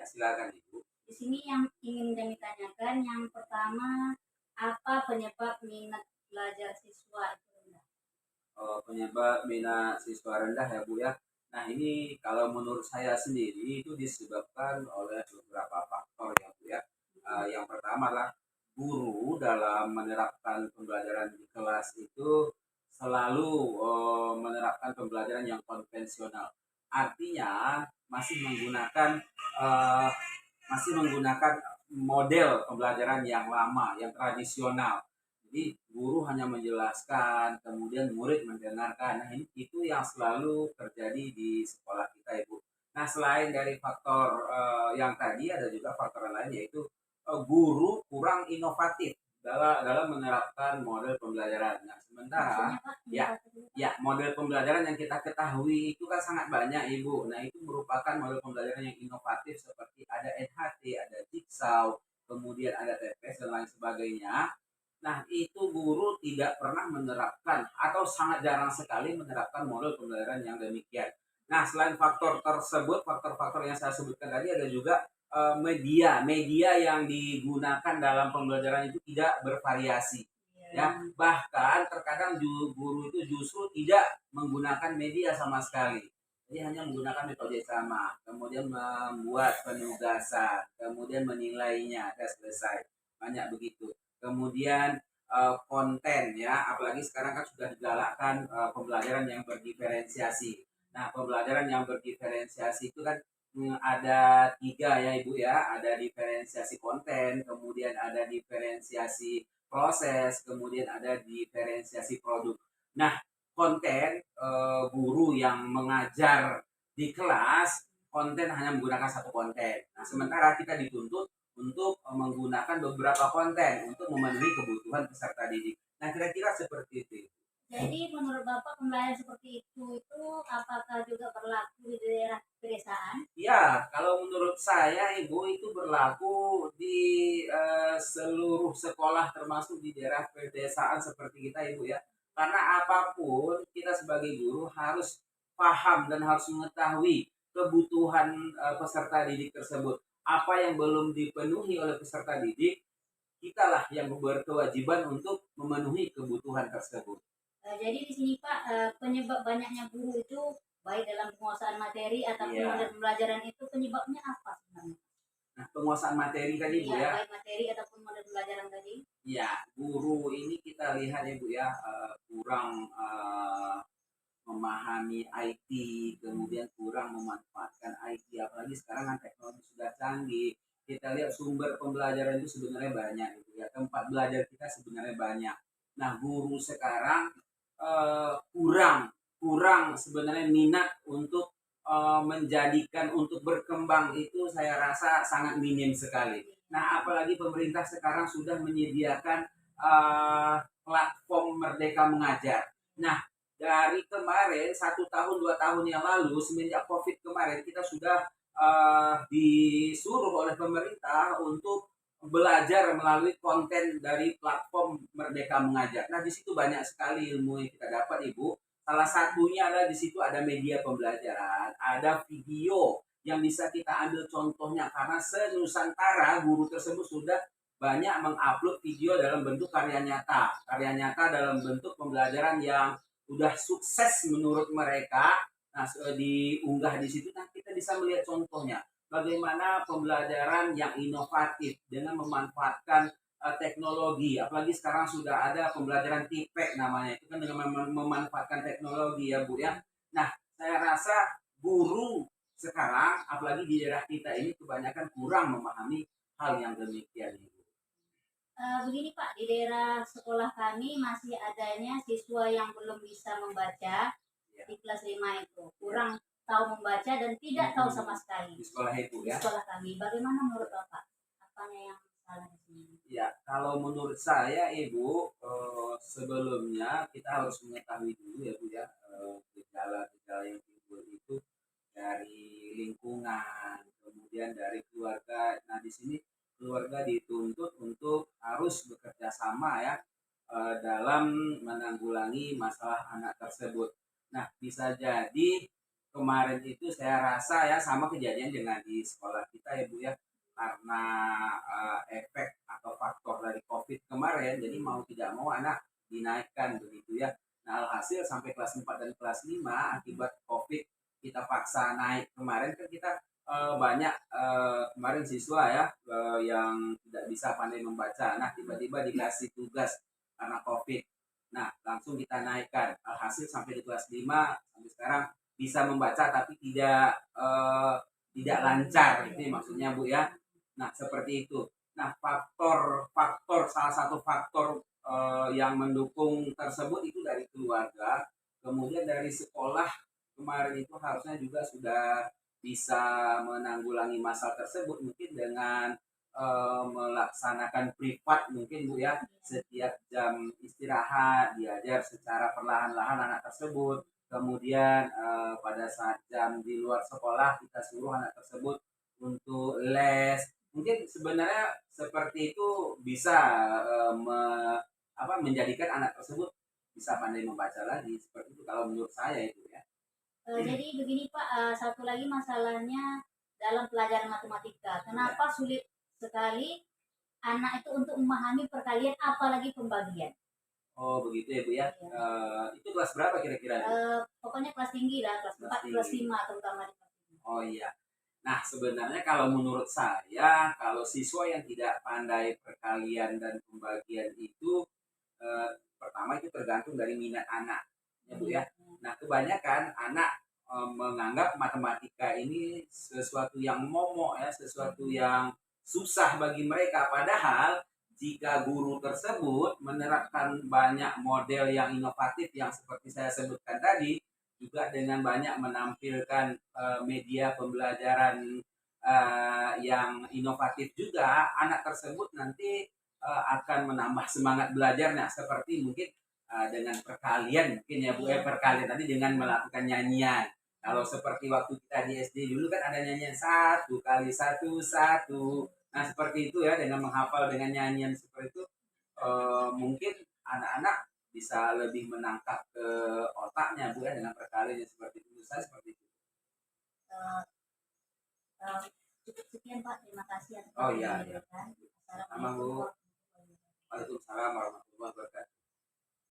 silakan Ibu. Di sini yang ingin kami tanyakan, yang pertama, apa penyebab minat belajar siswa itu rendah? Penyebab minat siswa rendah ya Bu ya. Nah ini kalau menurut saya sendiri itu disebabkan oleh beberapa faktor ya Bu ya. Yang pertama adalah guru dalam menerapkan pembelajaran di kelas itu selalu menerapkan pembelajaran yang konvensional. Artinya eh, masih menggunakan model pembelajaran yang lama, yang tradisional. Jadi guru hanya menjelaskan, kemudian murid mendengarkan. Nah, itu yang selalu terjadi di sekolah kita, Ibu. Nah, selain dari faktor yang tadi ada juga faktor lain yaitu guru kurang inovatif dalam menerapkan model pembelajaran. Nah, sementara Maksudnya Pak, ya inovatif itu ya model pembelajaran yang kita ketahui itu kan sangat banyak, Ibu. Nah, itu merupakan model pembelajaran yang inovatif seperti ada NHT, ada Jigsaw, kemudian ada TPS dan lain sebagainya. Nah, itu guru tidak pernah menerapkan atau sangat jarang sekali menerapkan model pembelajaran yang demikian. Nah, selain faktor tersebut, faktor-faktor yang saya sebutkan tadi ada juga media yang digunakan dalam pembelajaran itu tidak bervariasi. Ya, bahkan terkadang guru itu justru tidak menggunakan media sama sekali. Jadi hanya menggunakan metode sama, kemudian membuat penugasan, kemudian menilainya, dan selesai. Banyak begitu. Kemudian konten ya, apalagi sekarang kan sudah digalakkan pembelajaran yang berdiferensiasi. Nah, pembelajaran yang berdiferensiasi itu kan ada tiga ya Ibu ya, ada diferensiasi konten, kemudian ada diferensiasi proses, kemudian ada diferensiasi produk. Nah, konten guru yang mengajar di kelas, konten hanya menggunakan satu konten. Nah, sementara kita dituntut untuk menggunakan beberapa konten untuk memenuhi kebutuhan peserta didik. Nah, kira-kira seperti itu. Jadi menurut Bapak pembelajaran seperti itu apakah juga berlaku di daerah pedesaan? Ya, kalau menurut saya Ibu itu berlaku di seluruh sekolah termasuk di daerah pedesaan seperti kita Ibu ya. Karena apapun kita sebagai guru harus paham dan harus mengetahui kebutuhan peserta didik tersebut. Apa yang belum dipenuhi oleh peserta didik, kitalah yang berkewajiban untuk memenuhi kebutuhan tersebut. Jadi di sini Pak, penyebab banyaknya guru itu baik dalam penguasaan materi ataupun Iya. model pembelajaran itu penyebabnya apa sebenarnya? Nah, penguasaan materi tadi Bu Iya, ya. baik materi ataupun model pembelajaran tadi. Ya, guru ini kita lihat ya Bu ya, kurang memahami IT, kemudian kurang memanfaatkan IT, apalagi sekarang kan teknologi sudah canggih. Kita lihat sumber pembelajaran itu sebenarnya banyak, gitu ya. Tempat belajar kita sebenarnya banyak. Nah, guru sekarang kurang kurang sebenarnya minat untuk menjadikan untuk berkembang itu saya rasa sangat minim sekali. Nah, apalagi pemerintah sekarang sudah menyediakan platform Merdeka Mengajar. Nah, dari kemarin 1 tahun 2 tahun yang lalu semenjak COVID kemarin kita sudah disuruh oleh pemerintah untuk belajar melalui konten dari platform Merdeka Mengajar. Nah, di situ banyak sekali ilmu yang kita dapat, Ibu. Salah satunya adalah di situ ada media pembelajaran, ada video yang bisa kita ambil contohnya karena se-Nusantara guru tersebut sudah banyak mengupload video dalam bentuk karya nyata dalam bentuk pembelajaran yang udah sukses menurut mereka. Nah, diunggah di situ, nah kita bisa melihat contohnya bagaimana pembelajaran yang inovatif dengan memanfaatkan teknologi. Apalagi sekarang sudah ada pembelajaran TIPEK namanya, itu kan dengan memanfaatkan teknologi ya Bu ya. Nah, saya rasa guru sekarang, apalagi di daerah kita ini kebanyakan kurang memahami hal yang demikian Ibu. Begini Pak, di daerah sekolah kami masih adanya siswa yang belum bisa membaca Ya. di kelas 5 itu. Kurang tahu membaca dan tidak tahu sama sekali. Di sekolah itu Di ya. sekolah kami. Bagaimana menurut Bapak? Apanya yang salah di sini? Ya, kalau menurut saya Ibu, sebelumnya kita harus mengetahui dulu ya Bu ya, gejala-gejala yang timbul itu dari lingkungan, kemudian dari keluarga. Nah, di sini keluarga dituntut untuk harus bekerja sama ya dalam menanggulangi masalah anak tersebut. Nah, bisa jadi kemarin itu saya rasa ya sama kejadian dengan di sekolah kita ya Bu ya, karena efek atau faktor dari COVID kemarin, jadi mau tidak mau anak dinaikkan begitu ya. Nah, alhasil sampai kelas 4 dan kelas 5 akibat COVID kita paksa naik kemarin kan kita banyak kemarin siswa ya yang tidak bisa pandai membaca. Nah, tiba-tiba dikasih tugas karena COVID. Nah, langsung kita naikkan. Alhasil sampai di kelas 5 sampai sekarang bisa membaca tapi tidak lancar. Itu maksudnya Bu ya. Nah, seperti itu. Nah, faktor salah satu faktor yang mendukung tersebut itu dari keluarga, kemudian dari sekolah kemarin itu harusnya juga sudah bisa menanggulangi masalah tersebut mungkin dengan melaksanakan privat mungkin Bu ya, setiap jam istirahat diajar secara perlahan-lahan anak tersebut, kemudian pada saat jam di luar sekolah kita suruh anak tersebut untuk les. Mungkin sebenarnya seperti itu bisa menjadikan anak tersebut bisa pandai membaca lagi, seperti itu kalau menurut saya itu ya. Jadi begini Pak, satu lagi masalahnya dalam pelajaran matematika. Kenapa sulit sekali anak itu untuk memahami perkalian apalagi pembagian? Oh begitu ya Bu ya. Iya. Itu kelas berapa kira-kira? Pokoknya kelas tinggi lah, kelas 4, kelas 5 terutama di kelas 5. Oh iya. Nah, sebenarnya kalau menurut saya, kalau siswa yang tidak pandai perkalian dan pembagian itu, pertama itu tergantung dari minat anak, ya Bu ya. Nah, kebanyakan anak menganggap matematika ini sesuatu yang momok ya, sesuatu yang susah bagi mereka. Padahal jika guru tersebut menerapkan banyak model yang inovatif yang seperti saya sebutkan tadi, juga dengan banyak menampilkan media pembelajaran yang inovatif juga, anak tersebut nanti akan menambah semangat belajarnya seperti mungkin dengan perkalian mungkin ya Bu ya, perkalian tadi dengan melakukan nyanyian. Kalau seperti waktu kita di SD dulu kan ada nyanyian 1 x 1 1. Nah seperti itu ya, dengan menghafal dengan nyanyian seperti itu mungkin anak-anak bisa lebih menangkap ke otaknya Bu ya dengan perkalian seperti itu. Saya seperti itu. Cukup sekian Pak, terima kasih atas Oh iya, iya. Assalamualaikum Sama Bu. warahmatullahi wabarakatuh. Waalaikumsalam warahmatullahi wabarakatuh.